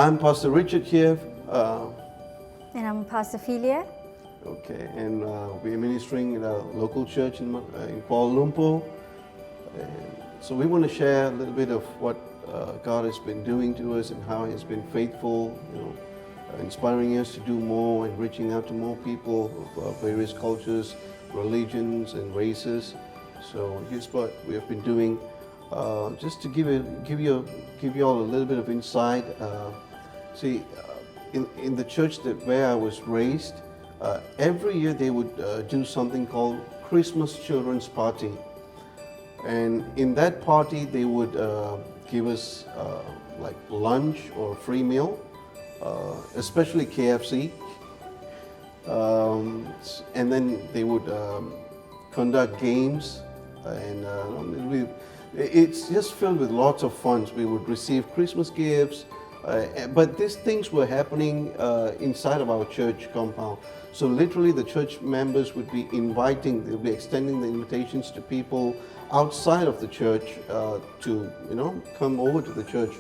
I'm Pastor Richard here. And I'm Pastor Philia. Okay, and we're ministering in a local church in Kuala Lumpur. And so we want to share a little bit of what God has been doing to us and how He's been faithful, inspiring us to do more and reaching out to more people of various cultures, religions, and races. So here's what we have been doing, just to give you all a little bit of insight. In the church where I was raised, every year they would do something called Christmas Children's Party. And in that party, they would give us like lunch or a free meal, especially KFC. And then they would conduct games, and it's just filled with lots of fun. We would receive Christmas gifts, but these things were happening inside of our church compound. So literally the church members would be they'll be extending the invitations to people outside of the church to come over to the church.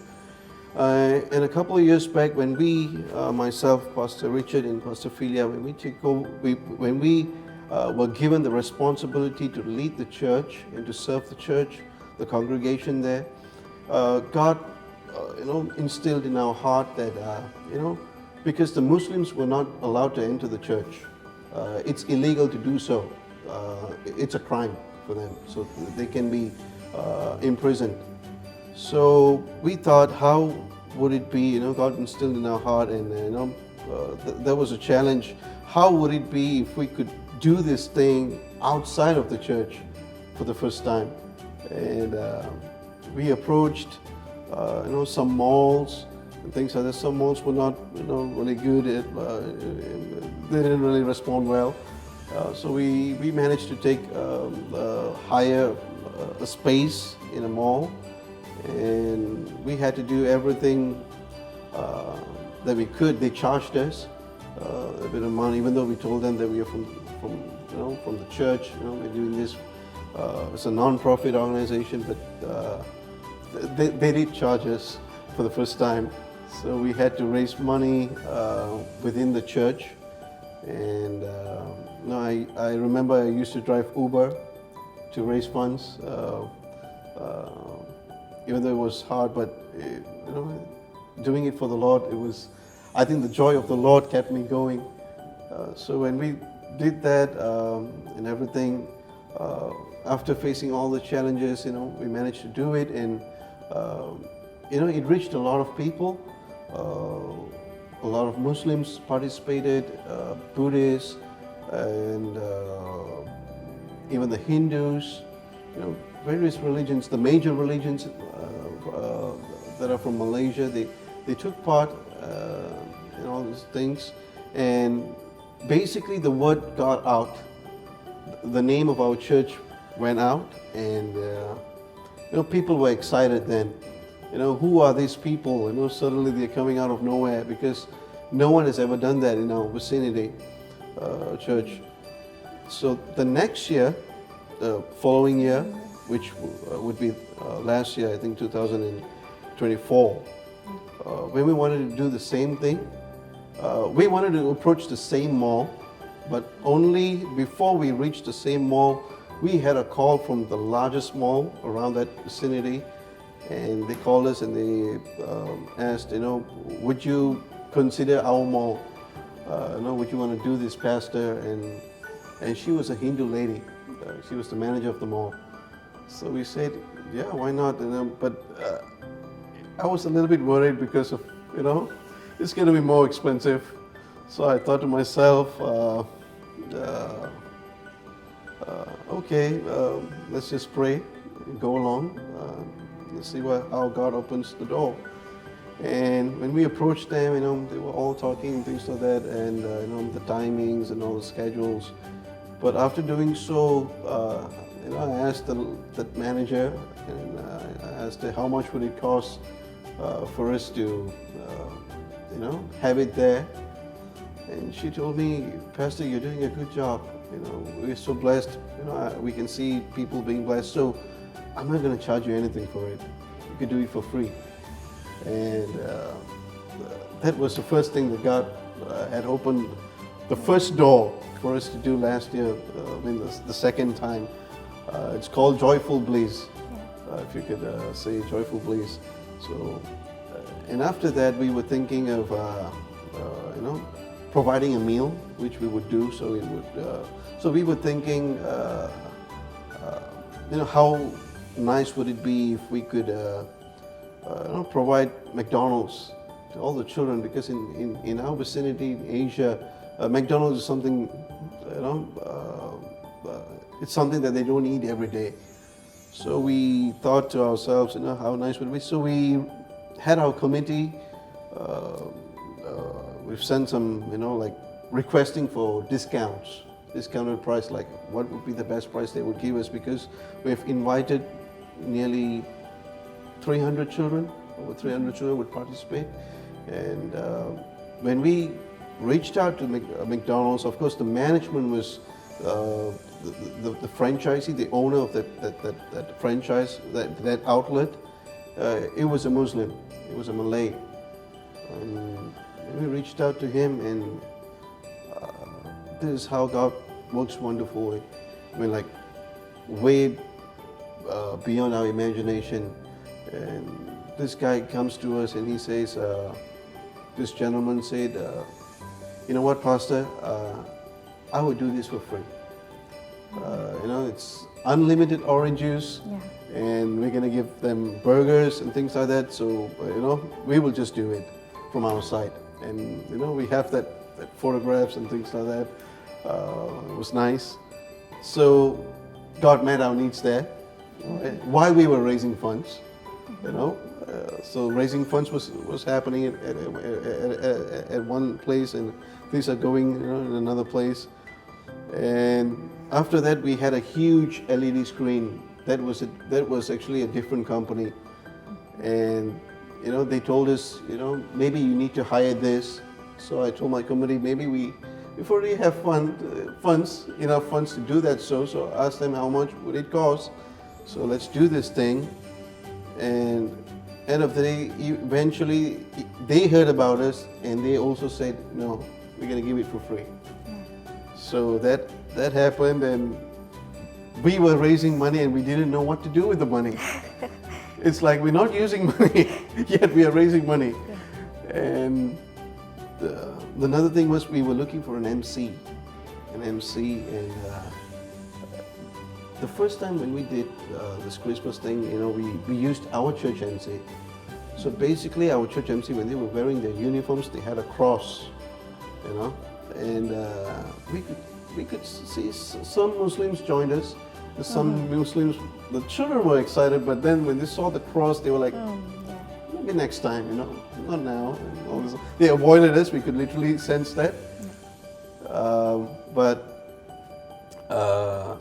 And a couple of years back, when we, myself, Pastor Richard and Pastor Philia, when we were given the responsibility to lead the church and to serve the church, the congregation there, God, instilled in our heart that, because the Muslims were not allowed to enter the church, it's illegal to do so. It's a crime for them, so they can be imprisoned. So we thought, how would it be? God instilled in our heart, and there was a challenge. How would it be if we could do this thing outside of the church for the first time? And we approached, some malls and things like that. Some malls were not, really good. They didn't really respond well. So we managed to take hire a space in a mall, and we had to do everything that we could. They charged us a bit of money, even though we told them that we are from the church. We're doing this. It's a non-profit organization, but they did charge us for the first time. So we had to raise money within the church. And I remember I used to drive Uber to raise funds, even though it was hard, but doing it for the Lord, I think the joy of the Lord kept me going. So when we did that and everything, after facing all the challenges, we managed to do it, and it reached a lot of people. A lot of Muslims participated, Buddhists, and even the Hindus, various religions, the major religions that are from Malaysia, they took part in all these things. And basically the word got out. The name of our church went out, and people were excited then. Who are these people? Suddenly they're coming out of nowhere, because no one has ever done that in our vicinity church. So the next year, the following year, which would be last year, I think 2024, when we wanted to do the same thing, we wanted to approach the same mall, but only before we reached the same mall, we had a call from the largest mall around that vicinity. And they called us and they asked, would you consider our mall? Would you want to do this, Pastor? And she was a Hindu lady. She was the manager of the mall. So we said, yeah, why not? But I was a little bit worried because of, it's going to be more expensive. So I thought to myself, okay, let's just pray and go along. Let's see how God opens the door. And when we approached them, they were all talking and things like that, and the timings and all the schedules. But after doing so, I asked the manager, and I asked her how much would it cost for us to, have it there. And she told me, Pastor, you're doing a good job. We're so blessed. We can see people being blessed. So I'm not going to charge you anything for it. You could do it for free. And that was the first thing that God had opened the first door for us to do last year. The second time. It's called Joyful Bliss. If you could say Joyful Bliss. So, and after that, we were thinking of providing a meal, which we would do. So we were thinking, how nice would it be if we could provide McDonald's to all the children, because in our vicinity in Asia, McDonald's is something, it's something that they don't eat every day. So we thought to ourselves, how nice would it be? So we had our committee. We've sent some, requesting for discounted price, like what would be the best price they would give us, because we've invited nearly 300 children, over 300 children would participate. And when we reached out to McDonald's, of course the management was the franchisee, the owner of that franchise, that outlet. It was a Muslim, it was a Malay. And we reached out to him, and this is how God works wonderfully. Way beyond our imagination. And this guy comes to us and he says, this gentleman said, you know what, Pastor, I would do this for free. It's unlimited orange juice, and we're going to give them burgers and things like that. So, we will just do it from our side. And, we have that photographs and things like that. It was nice. So, God met our needs there, while we were raising funds, So raising funds was happening at one place, and things are going in another place. And after that, we had a huge LED screen. That was actually a different company, and they told us, maybe you need to hire this. So I told my committee, maybe we already have enough funds to do that. So I asked them how much would it cost. So let's do this thing. And end of the day, eventually they heard about us, and they also said, no, we're going to give it for free. So that happened, and we were raising money and we didn't know what to do with the money. It's like we're not using money, yet we are raising money. And another thing was, we were looking for an MC. And the first time when we did this Christmas thing, we used our church MC. So basically our church MC, when they were wearing their uniforms, they had a cross, and we could see some Muslims joined us. Some Muslims, the children were excited, but then when they saw the cross, they were like, maybe next time, not now. And all this. They avoided us. We could literally sense that.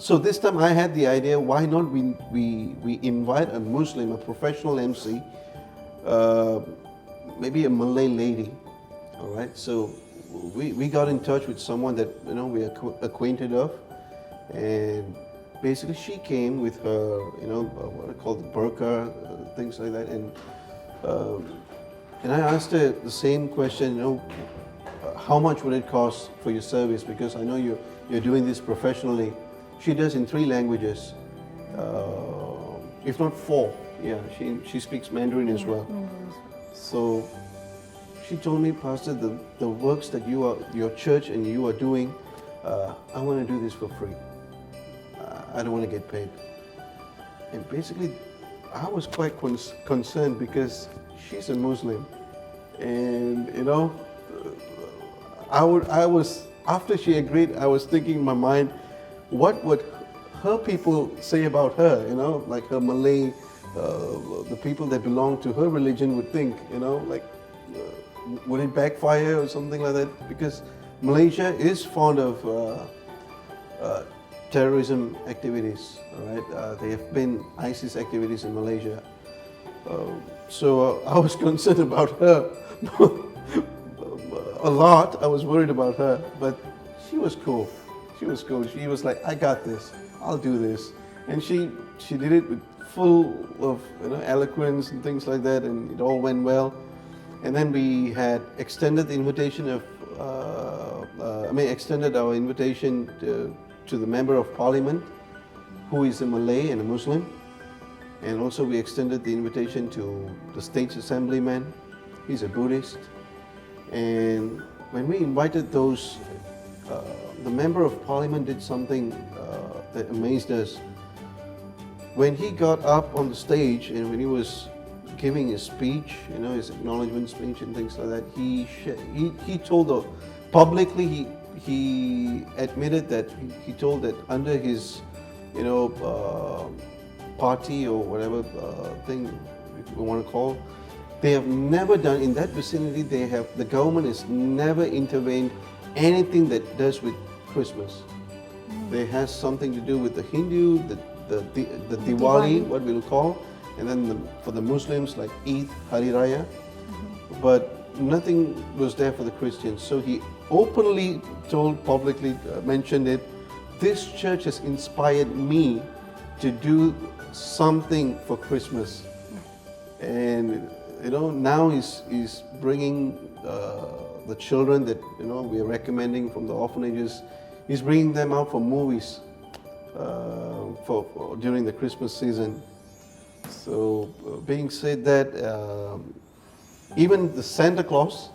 So this time I had the idea, why not we invite a Muslim, a professional MC, maybe a Malay lady, all right? So we got in touch with someone that we are acquainted of, and basically she came with her, what I call the burqa, things like that, and I asked her the same question, how much would it cost for your service? Because I know you're doing this professionally. She does in 3 languages, if not 4. Yeah, she speaks Mandarin as well. So she told me, Pastor, the works that your church and you are doing, I want to do this for free. I don't want to get paid. And basically, I was quite concerned, because she's a Muslim, and I was, after she agreed, I was thinking in my mind, what would her people say about her? Like her Malay, the people that belong to her religion would think, would it backfire or something like that? Because Malaysia is fond of terrorism activities, all right? There have been ISIS activities in Malaysia. So I was concerned about her a lot. I was worried about her, but she was cool. She was like, I got this. I'll do this. And she did it with full of eloquence and things like that, and it all went well. And then we had extended the invitation of, extended our invitation to the Member of Parliament, who is a Malay and a Muslim. And also we extended the invitation to the State's Assemblyman, he's a Buddhist. And when we invited those, the Member of Parliament did something that amazed us. When he got up on the stage and when he was giving his speech, his acknowledgement speech and things like that, he told publicly, he admitted that he told that under his, party or whatever thing we want to call, they have never done in that vicinity. The government has never intervened anything that does with Christmas. They has something to do with the Hindu, the Diwali, what we'll call, and then for the Muslims like Eid, Hari Raya, but nothing was there for the Christians. So he openly publicly mentioned it. This church has inspired me to do something for Christmas, and now he's bringing the children that we are recommending from the orphanages. He's bringing them out for movies for during the Christmas season. So, being said that, even the Santa Claus,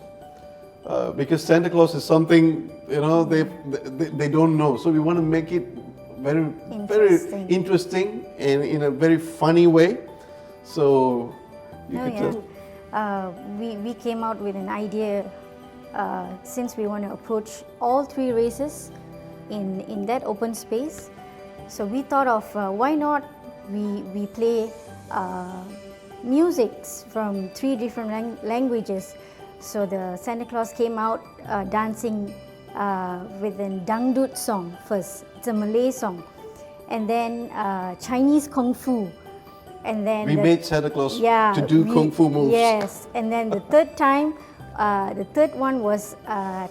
because Santa Claus is something they don't know, so we want to make it very interesting and in a very funny way. So we came out with an idea, since we want to approach all three races in that open space. So we thought of why not we play musics from 3 different languages. So the Santa Claus came out dancing with a dangdut song first. It's a Malay song, and then Chinese Kung Fu, and then we made Santa Claus to do Kung Fu moves. Yes, and then the third time, the third one was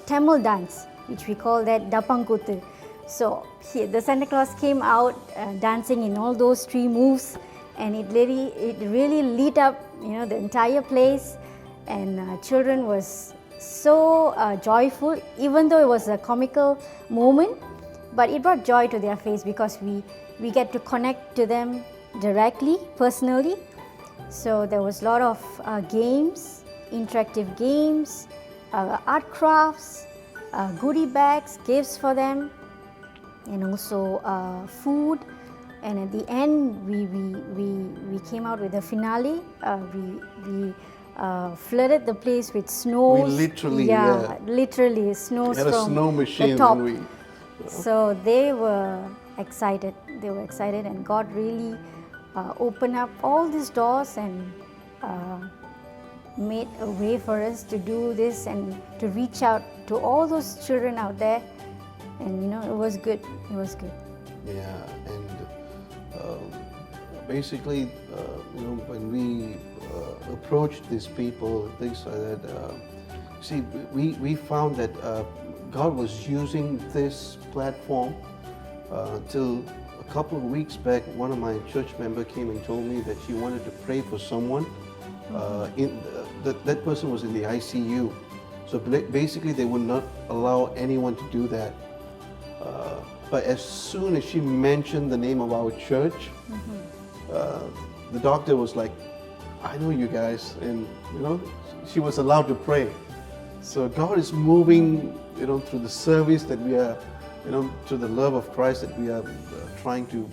Tamil dance, which we call that Dapang Kutu. So the Santa Claus came out dancing in all those 3 moves, and it really lit up the entire place, and children was so joyful, even though it was a comical moment, but it brought joy to their face because we get to connect to them directly, personally. So there was a lot of games, interactive games, art crafts, goodie bags, gifts for them, and also food. And at the end, we came out with a finale. We flooded the place with snows. We literally, literally snows had a from snow machine the top. So they were excited. And God really opened up all these doors and made a way for us to do this and to reach out to all those children out there. And it was good. It was good. Yeah, and basically, when we approached these people, things like that, we found that God was using this platform till a couple of weeks back. One of my church members came and told me that she wanted to pray for someone. That person was in the ICU. So basically, they would not allow anyone to do that. But as soon as she mentioned the name of our church, the doctor was like, I know you guys, and she was allowed to pray. So God is moving, through the service that we are, through the love of Christ that we are trying to,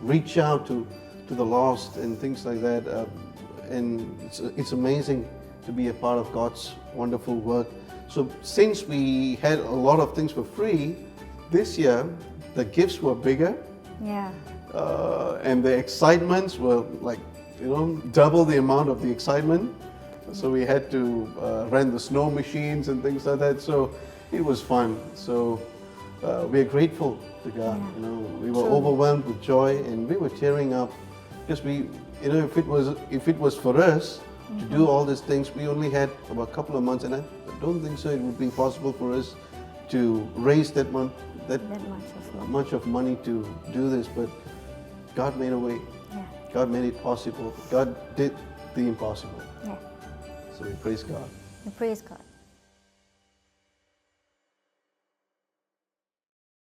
reach out to the lost and things like that. And it's amazing to be a part of God's wonderful work. So since we had a lot of things for free, this year the gifts were bigger. Yeah. And the excitements were like, double the amount of the excitement. So we had to rent the snow machines and things like that. So it was fun. So we're grateful to God. Yeah. We were overwhelmed with joy, and we were tearing up because we, if it was for us to do all these things, we only had about a couple of months, and I don't think so it would be possible for us to raise that much of money to do this. But God made a way. Yeah. God made it possible. God did the impossible. Yeah. So we praise God. Praise God.